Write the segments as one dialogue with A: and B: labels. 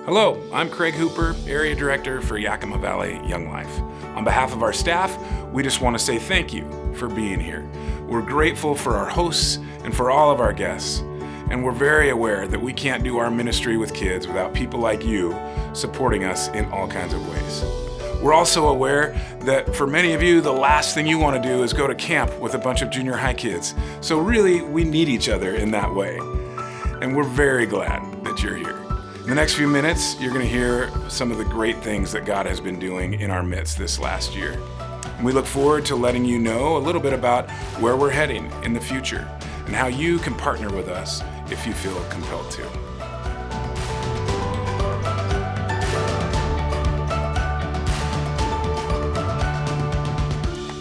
A: Hello, I'm Craig Hooper, Area Director for Yakima Valley Young Life. On behalf of our staff, we just want to say thank you for being here. We're grateful for our hosts and for all of our guests, and we're very aware that we can't do our ministry with kids without people like you supporting us in all kinds of ways. We're also aware that for many of you, the last thing you want to do is go to camp with a bunch of junior high kids. So really, we need each other in that way. And we're very glad that you're here. In the next few minutes, you're going to hear some of the great things that God has been doing in our midst this last year. And we look forward to letting you know a little bit about where we're heading in the future and how you can partner with us if you feel compelled to.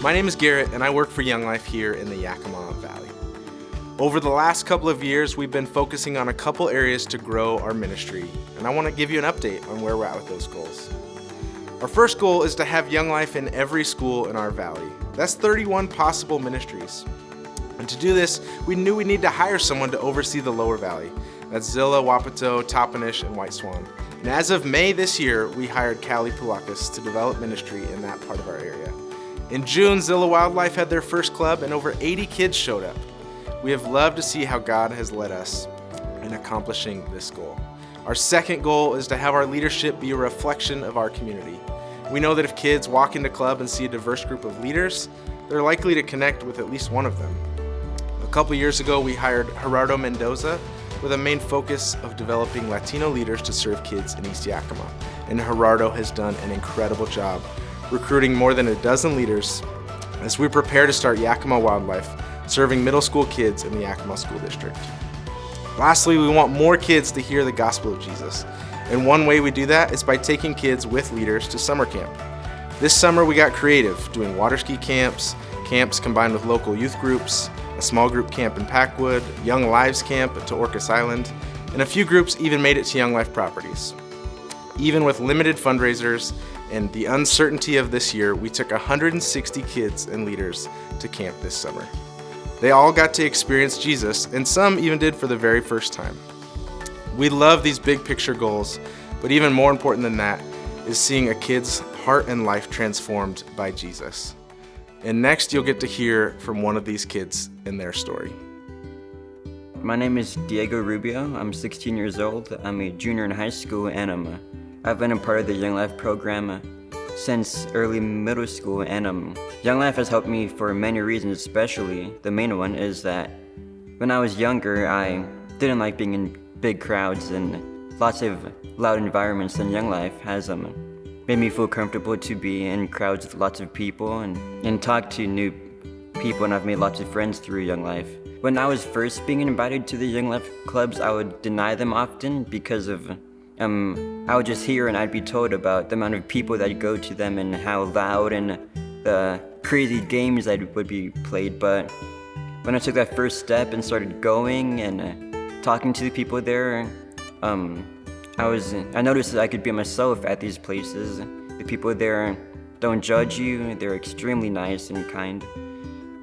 B: My name is Garrett, and I work for Young Life here in the Yakima Valley. Over the last couple of years, we've been focusing on a couple areas to grow our ministry, and I want to give you an update on where we're at with those goals. Our first goal is to have Young Life in every school in our valley. That's 31 possible ministries. And to do this, we knew we need to hire someone to oversee the lower valley. That's Zilla, Wapato, Toppenish, and White Swan. And as of May this year, we hired Callie Pulakis to develop ministry in that part of our area. In June, Zilla Wildlife had their first club, and over 80 kids showed up. We have loved to see how God has led us in accomplishing this goal. Our second goal is to have our leadership be a reflection of our community. We know that if kids walk into club and see a diverse group of leaders, they're likely to connect with at least one of them. A couple years ago, we hired Gerardo Mendoza with a main focus of developing Latino leaders to serve kids in East Yakima. And Gerardo has done an incredible job recruiting more than a dozen leaders as we prepare to start Yakima Wildlife, serving middle school kids in the Yakima School District. Lastly, we want more kids to hear the gospel of Jesus. And one way we do that is by taking kids with leaders to summer camp. This summer we got creative, doing water ski camps combined with local youth groups, a small group camp in Packwood, Young Lives Camp to Orcas Island, and a few groups even made it to Young Life properties. Even with limited fundraisers and the uncertainty of this year, we took 160 kids and leaders to camp this summer. They all got to experience Jesus, and some even did for the very first time. We love these big picture goals, but even more important than that is seeing a kid's heart and life transformed by Jesus. And next, you'll get to hear from one of these kids and their story.
C: My name is Diego Rubio. I'm 16 years old. I'm a junior in high school, and I've been a part of the Young Life program since early middle school, and Young Life has helped me for many reasons, especially the main one is that when I was younger, I didn't like being in big crowds and lots of loud environments, and Young Life has made me feel comfortable to be in crowds with lots of people and talk to new people, and I've made lots of friends through Young Life. When I was first being invited to the Young Life clubs, I would deny them often because of I would just hear and I'd be told about the amount of people that go to them and how loud and the crazy games that would be played. But when I took that first step and started going and talking to the people there, I noticed that I could be myself at these places. The people there don't judge you; they're extremely nice and kind,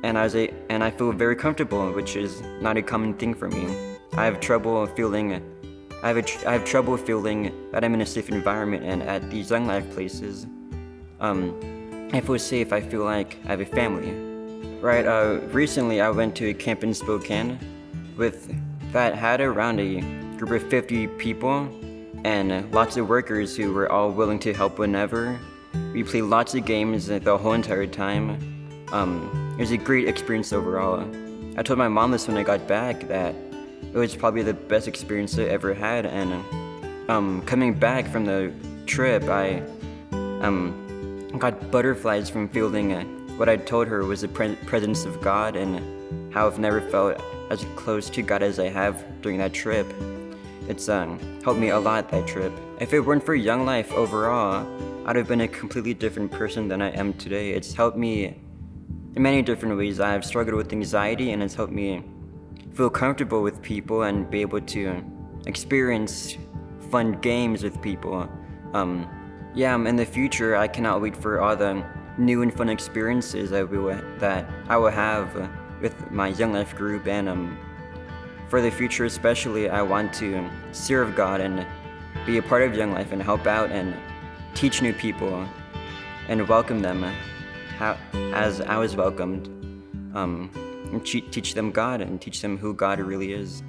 C: and I feel very comfortable, which is not a common thing for me. I have trouble feeling that I'm in a safe environment, and at these Young Life places, I feel safe. I feel like I have a family. Right. Recently, I went to a camp in Spokane that had around a group of 50 people and lots of workers who were all willing to help whenever. We played lots of games the whole entire time. It was a great experience overall. I told my mom this when I got back that it was probably the best experience I ever had, and coming back from the trip, I got butterflies from feeling what I told her was the presence of God, and how I've never felt as close to God as I have during that trip. It's helped me a lot, that trip. If it weren't for Young Life overall, I'd have been a completely different person than I am today. It's helped me in many different ways. I've struggled with anxiety, and it's helped me feel comfortable with people and be able to experience fun games with people. In the future, I cannot wait for all the new and fun experiences that I will have with my Young Life group, and for the future especially, I want to serve God and be a part of Young Life and help out and teach new people and welcome them as I was welcomed, and teach them God and teach them who God really is.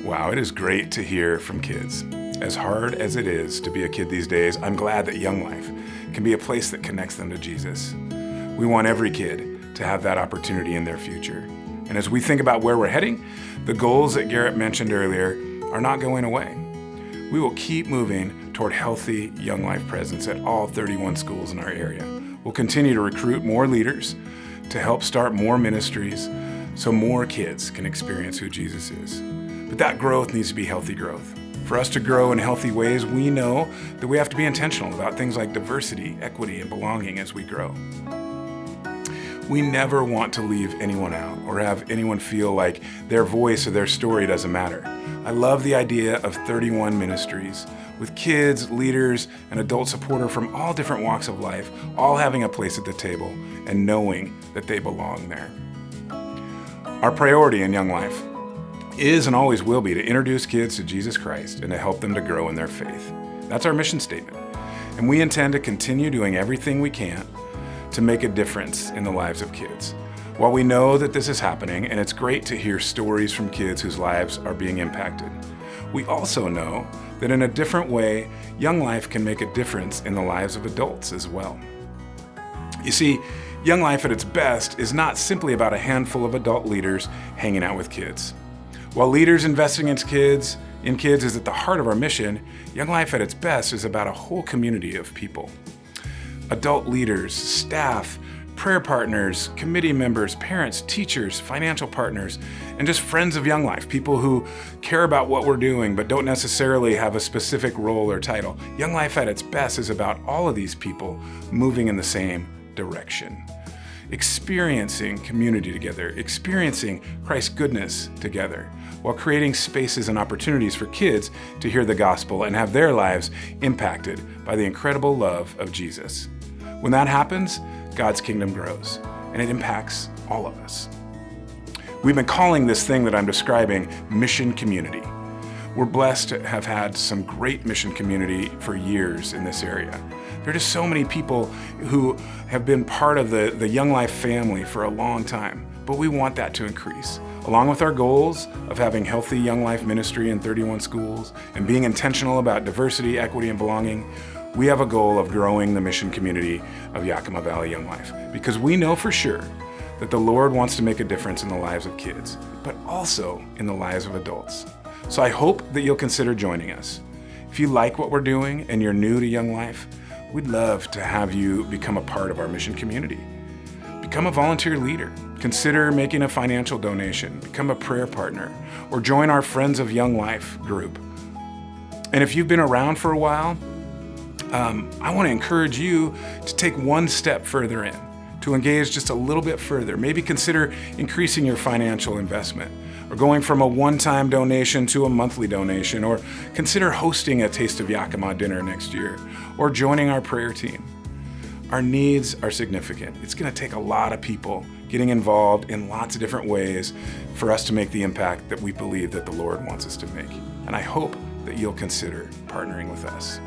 A: Wow, it is great to hear from kids. As hard as it is to be a kid these days, I'm glad that Young Life can be a place that connects them to Jesus. We want every kid to have that opportunity in their future. And as we think about where we're heading, the goals that Garrett mentioned earlier are not going away. We will keep moving toward healthy Young Life presence at all 31 schools in our area. We'll continue to recruit more leaders to help start more ministries so more kids can experience who Jesus is. But that growth needs to be healthy growth. For us to grow in healthy ways, we know that we have to be intentional about things like diversity, equity, and belonging as we grow. We never want to leave anyone out or have anyone feel like their voice or their story doesn't matter. I love the idea of 31 ministries with kids, leaders, and adult supporters from all different walks of life, all having a place at the table and knowing that they belong there. Our priority in Young Life is and always will be to introduce kids to Jesus Christ and to help them to grow in their faith. That's our mission statement. And we intend to continue doing everything we can to make a difference in the lives of kids. While we know that this is happening, and it's great to hear stories from kids whose lives are being impacted, we also know that in a different way, Young Life can make a difference in the lives of adults as well. You see, Young Life at its best is not simply about a handful of adult leaders hanging out with kids. While leaders investing in kids is at the heart of our mission, Young Life at its best is about a whole community of people. Adult leaders, staff, prayer partners, committee members, parents, teachers, financial partners, and just friends of Young Life, people who care about what we're doing but don't necessarily have a specific role or title. Young Life at its best is about all of these people moving in the same direction, experiencing community together, experiencing Christ's goodness together, while creating spaces and opportunities for kids to hear the gospel and have their lives impacted by the incredible love of Jesus. When that happens, God's kingdom grows, and it impacts all of us. We've been calling this thing that I'm describing mission community. We're blessed to have had some great mission community for years in this area. There are just so many people who have been part of the Young Life family for a long time, but we want that to increase. Along with our goals of having healthy Young Life ministry in 31 schools and being intentional about diversity, equity, and belonging, we have a goal of growing the mission community of Yakima Valley Young Life, because we know for sure that the Lord wants to make a difference in the lives of kids, but also in the lives of adults. So I hope that you'll consider joining us. If you like what we're doing and you're new to Young Life, we'd love to have you become a part of our mission community. Become a volunteer leader. Consider making a financial donation, become a prayer partner, or join our Friends of Young Life group. And if you've been around for a while, I want to encourage you to take one step further in, to engage just a little bit further. Maybe consider increasing your financial investment, or going from a one-time donation to a monthly donation, or consider hosting a Taste of Yakima dinner next year, or joining our prayer team. Our needs are significant. It's going to take a lot of people getting involved in lots of different ways for us to make the impact that we believe that the Lord wants us to make. And I hope that you'll consider partnering with us.